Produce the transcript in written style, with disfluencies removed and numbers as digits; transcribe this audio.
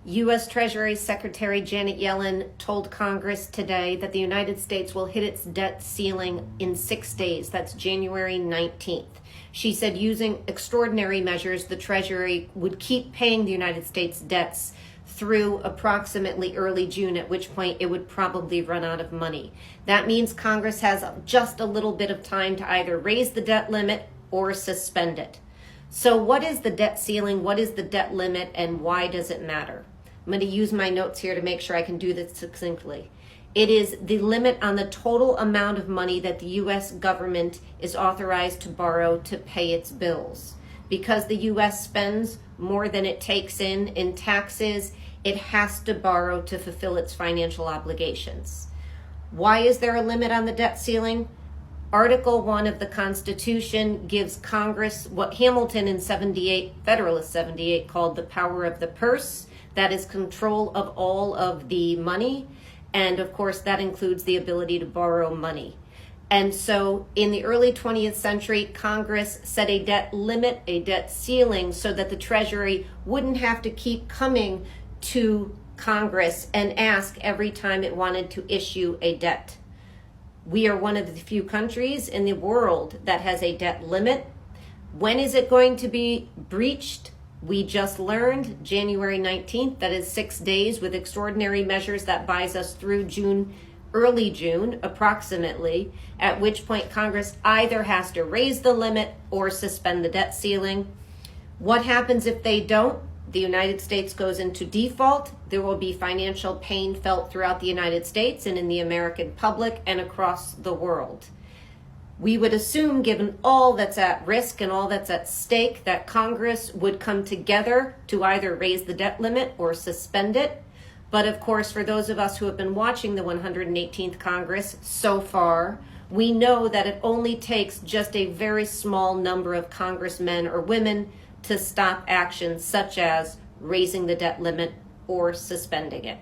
U.S. Treasury Secretary Janet Yellen told Congress today that the United States will hit its debt ceiling in 6 days. That's January 19th. She said using extraordinary measures, the Treasury would keep paying the United States debts through approximately early June, at which point it would probably run out of money. That means Congress has just a little bit of time to either raise the debt limit or suspend it. So what is the debt ceiling? What is the debt limit? And why does it matter? I'm going to use my notes here to make sure I can do this succinctly. It is the limit on the total amount of money that the U.S. government is authorized to borrow to pay its bills. Because the U.S. spends more than it takes in taxes, it has to borrow to fulfill its financial obligations. Why is there a limit on the debt ceiling? Article 1 of the Constitution gives Congress what Hamilton in Federalist 78 called the power of the purse. That is control of all of the money. And of course, that includes the ability to borrow money. And so in the early 20th century, Congress set a debt limit, a debt ceiling, so that the Treasury wouldn't have to keep coming to Congress and ask every time it wanted to issue a debt. We are one of the few countries in the world that has a debt limit. When is it going to be breached? We just learned January 19th, that is 6 days with extraordinary measures that buys us through June, early June, approximately, at which point Congress either has to raise the limit or suspend the debt ceiling. What happens if they don't? The United States goes into default. There will be financial pain felt throughout the United States and in the American public and across the world. We would assume, given all that's at risk and all that's at stake, that Congress would come together to either raise the debt limit or suspend it. But of course, for those of us who have been watching the 118th Congress so far, we know that it only takes just a very small number of congressmen or women to stop actions such as raising the debt limit or suspending it.